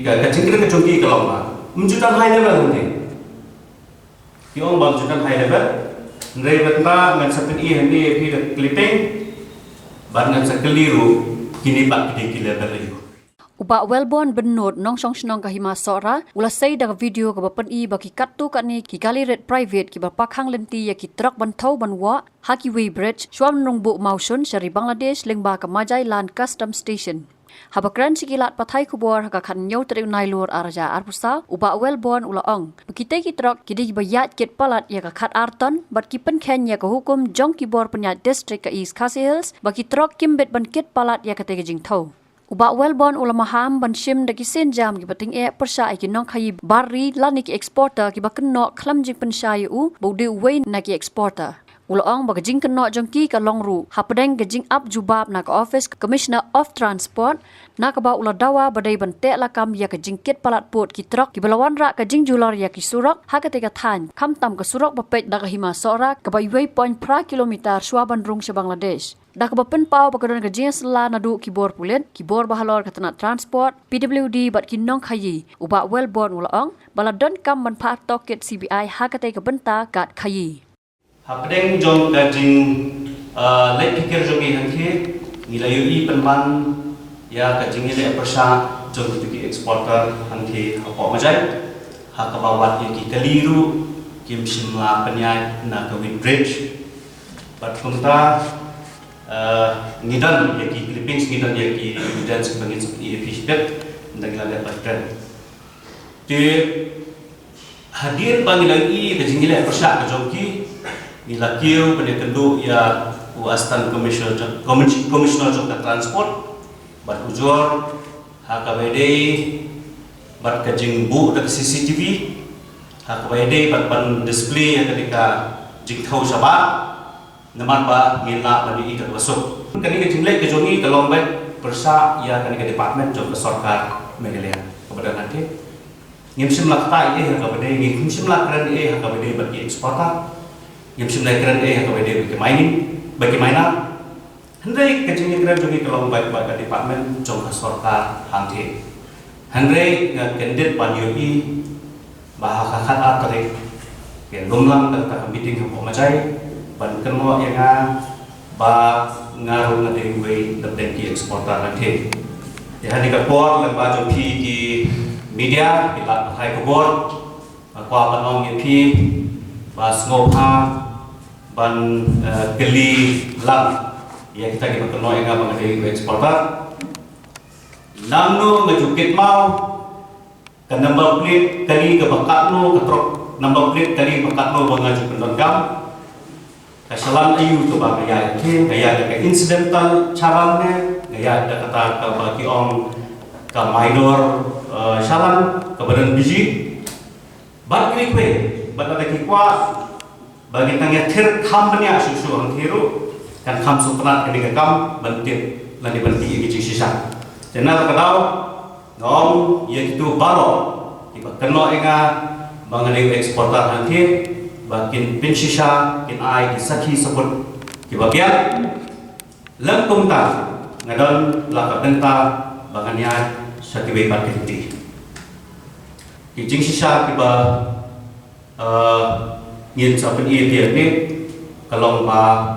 kacing kecungki kalau mah menjutan high level nanti yang bang menjutan high level dari benda ngan sampai ini pi clipping ban ngan sekeliru kini pak di level itu. Ubak Welborn benut nong song senong kahima sora ula sei daga video ka bapen I baki kattu kani ki kali red private ki bapakhang lenti ya ki truk ban thau ban wa Hakiway Bridge swam nong bu mausun dari Bangladesh lengba ka Majai Land Custom Station. Habakran sikilat pathai kubor ka khan nyau tri nailur arja arpusa ubak Welborn ula ong bekite ki truk ki di bayat ket palat ya ka khat arton bat ki pen khen ya ka hukum jong ki bor penyat district ka East Khasi Hills baki truk kimbet ban ket palat ya ka te jing thau. Ubak Welborn ulama ham ban shim daki sen jam ki bating persya ki nong khai bari lani ki exporter ki bakenno khlam jing pensai u bode way na ki exporter. Ulang bagi jing kenok jongki ka longru hapdeng ke jing up jubab na ka office commissioner of transport na ka ba ula dawa badai bante lakam ya ka jingkit palat pot ki truk ki balawan ra ka jing jular ya ki surak ha ka te ka than kham tam ka surak bapet da ka hima sora ka ba 1.0 kilometer shwa bandrung se Bangladesh. Da ka bapen pau bakadon ka jing sela nadu kibor pulen kibor bahalor ka tanat transport PWD bat ki nong khayi uba Welborn ulang baladon kam ban pha toket CBI ha ka te ka benta kat khayi. Hapdeng jong kajing late pikir jongi hanti nilai UI penman ya kajing nilai persa jong itu eksporter hanti apa macam hakabawat yang kita liru kim simla penyai na kawin bridge bat kunta ngidan ya ki Philippines ngidan ya ki dan sebagai seperti efisien dan nilai patren di hadir panggilan I kajing nilai persa kajongki Nilakil penyekendu ya Astan Commissioner Jogja Transport bat ujur HKBD bat kajing bu dak CCTV HKBD bat ban display yang ketika jing thau sabah naman ba ngina bani ikat masuk kani kajing lek kajongi kalau baik persa ya kani ke department Jogja Sarkar Megalia kepada nanti ngimsim lakta HKBD ngimsim lakran HKBD bagi eksporter yang sebenarnya keren atau bagi mainan Hendai kecilnya keren juga kalau baik bagai departemen Jogja Sarkar hanti Hendai ngandet panyui bahasa kata tarik yang lumlang tentang meeting yang pemacai ban kenmo yang ba ngaruh ngadeng way tentang eksporter nanti ya di kapor lembaga jopi di media kita hai kapor kuah panong yang pi bas ngopha ban geli lang ya kita kenal yang mengenai eksporter namno ngejukit mau ke number plate kali ke bakatno ke truk number plate kali bakatno mengajukan logam kasalan ayu tu bang gaya ke incidental caranya gaya ada kata ke bagi om ke minor salan ke badan biji bat klik bat ada kikwa bagi tanya ter company susu orang tiru kan kam supernat ketika kam bentit lagi bentit yang sisa jenal kedau ngom ya itu balo kita kenal enga mengenai eksporter nanti bakin pensisa kin ai disaki sebut kibagian lengkung ta ngadon laka benta banganya satu bebat kiti kijing sisa kiba yin sampai dia ni kalau ma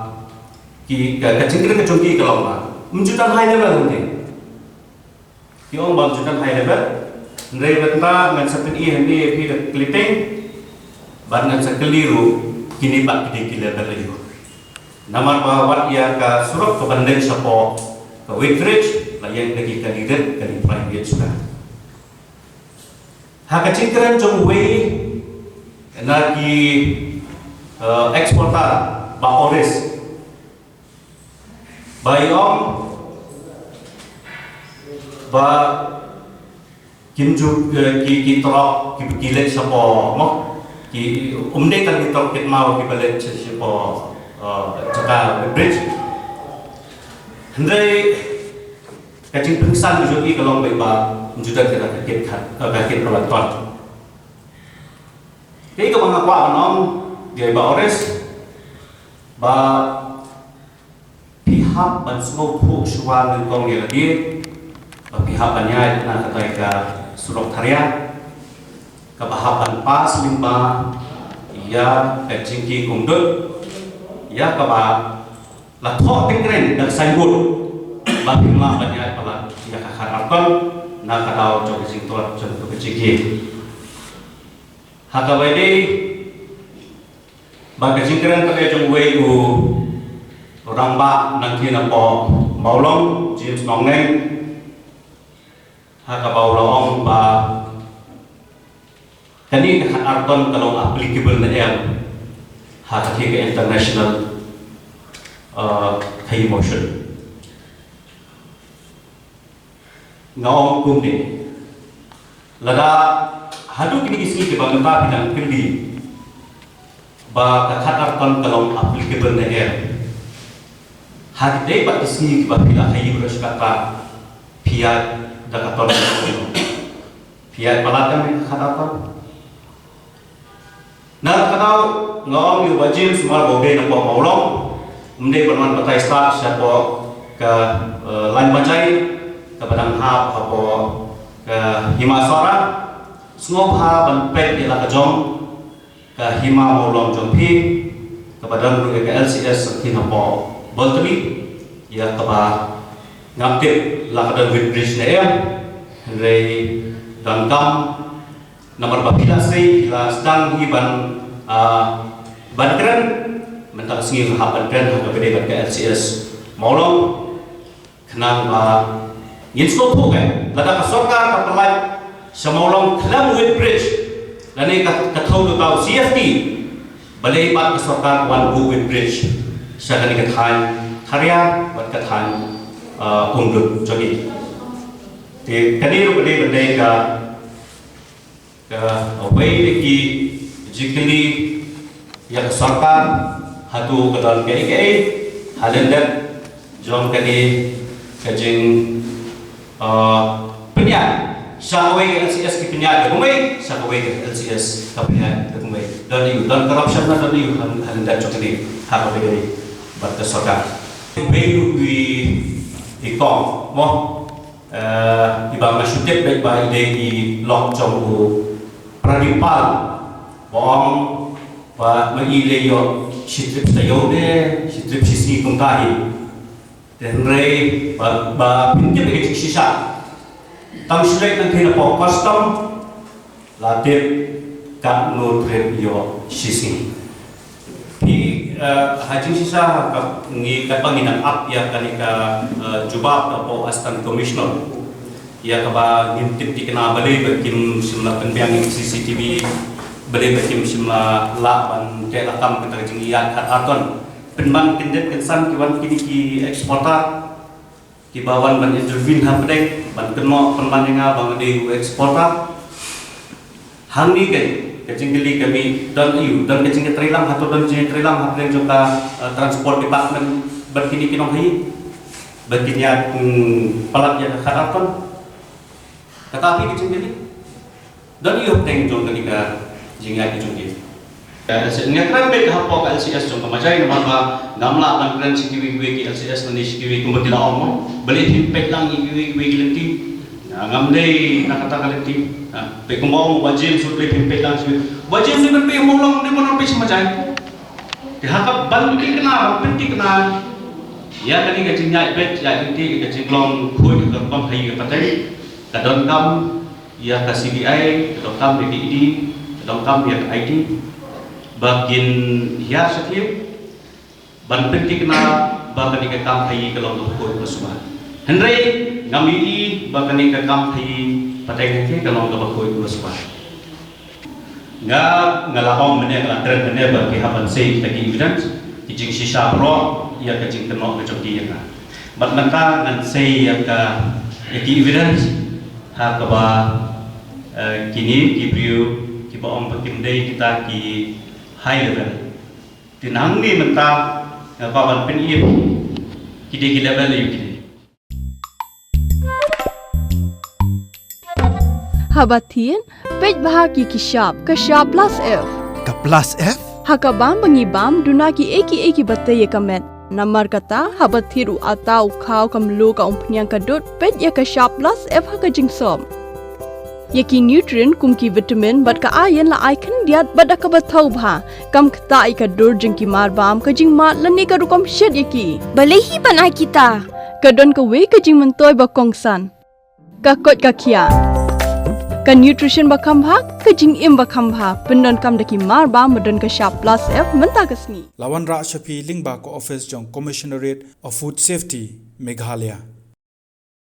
ki kacing kecungki kalau ma menjutan high level nanti yang menjutan high level dari benda ngan sampai ni pi clipping ban ngan sekeliru kini pak di level itu nama bahwa ia ka surat ke bandeng sapo ke Whitridge yang lagi kandidat kali private sudah hakacing keren jong way lagi eksporter Baoris bayom ba kimju ki trok ki gilet sapo mo ki umde kan ki trok kit mau ki balet sapo jaga bridge hendai kacing pengsan juga kalau baik ba juda kita kit kit perbantuan jadi kalau mengakuan nom dia Baoris ba pihak ban semua suan ngong ya lagi pihak banyak nak kata surok tarian kebahapan pas limba ya kecingki kumdut ya keba la tho tingren dak saibut bagi ma banyak pala ya kakharapkan na kadau jog sing tuat jog kecingki hakawede bagi cingkren kaya jong wei u orang ba nanti napo maulong James Nongneng hakabau laong ba kani arton kalau applicable na em hakati ke international kai motion ngaong kumde lada hadu kini isi ke bangta bidang kendi ba kakhat arton kalau applicable na em hati dei bat isi ke bapila kai beras kata piat dakaton piat palatan kakhat arton na kadau ngaong yu bajim semua bobe na po maulong mde berman patai start siapa ke lain bajai ke padang hap apa ke himasora semua ha ban pet di la kajong ke hima maulong jompi ke padang ke LCS sakti na po boltri ya ke ba ngaptip la kadang with bridge na em rei dan kam nomor bapila sei la sedang hiban bankren mentak singi hapan kren ha bede ban ke LCS maulong kenang ba yin stop ho kai lada ka sarkar ka pelai samaulong kelam with bridge lani ka thau do tau CFT balai bat ka sarkar wan go with bridge sakani ka than karya bat ka than ungdut jogi te kani ro bede bede ka away lagi jikli yang sarkar hatu kedal KKA halendat jom kani kajing penyat sakaway LCS ki penyat kumai sakaway LCS ka penyat kumai dan iu dan corruption na dan iu halendat jom kani hak bagi bat sarkar bayu wi ikong mo ibang masyutip baik ba ide di long jom u pradipal bong pa maile yo shitrip tayo de shitrip sisi kongkahi dan rei ba pinjam ke sisa tang slek nang kena po custom latip kat no trip yo sisi di haji sisa ka ngi ka panginan up ya kanika jubab po astan commissioner ya kaba ngintip di kena balai bakim simla penbiang CCTV balai bakim simla laban te lakam kita jingiat kat aton penban kindet kensan kiwan kini ki eksporter ki bawan ban intervene ha pedek ban keno penban nga bang de eksporter hangi ke jinggili kami dan iu dan kecing trilang atau dan jing trilang ha pedek juga transport department berkini kinong hi berkinya palat ya kat aton tetapi di sini dan iyo teng jong ketika jingai di jongki sebenarnya keren baik hapok LCS jong kemajai nama namla dan keren sikiwi ki LCS nanti sikiwi kumbetila omong beli timpek lang ikiwi lenti ngamdei nakata kalenti pe kumong wajib sudah timpek lang sikiwi wajib ni pe molong ni mono pe semajai dihakap bantu kena penting kena ya kani ka jingai bet ya inti ka jinglong khoi ka kom hai ka patai kadon kam ya ka CBI kadon kam DDID kadon kam ya ID bagin ya sakit ban penting kena bagani ka kam hai kalau tu ko semua henry ngami bagani ka kam hai patai ke kalau tu ko semua ngalahong mene ngatren mene bagi haban sei tagi evidence kijing sisa pro ya kajing keno ke jogi ya bat menta ngan sei ya ka evidence ha kaba kini kibriu kiba om pakimdei kita ki high level tinang ni menta kawan pen iep kide ki level yu kide habatin pej bahagi ki sharp plus f ka plus f hakabam bangibam dunaki eki batai kamet Namar kata habat thiru atau kau kamlu ka umpnyang kadut pet ya ka sharp plus f ha ka jingsom. Yaki nutrient kum ki vitamin bat ka iron la ai khan diat bada ka bathau bha kam khta I ka dur jing ki mar bam ka jing ma lani ka rukom shet yaki Balehi banai kita. ka don ka we ka jing man toy ba kongsan ka kot ka khia ka nutrition ba kham bha ka jing im ba kham bha pendon kam daki mar bam madon ka sharp plus f menta ka sni Lawan Ra Shafi Lingba ko office jong Commissionerate of Food Safety Meghalaya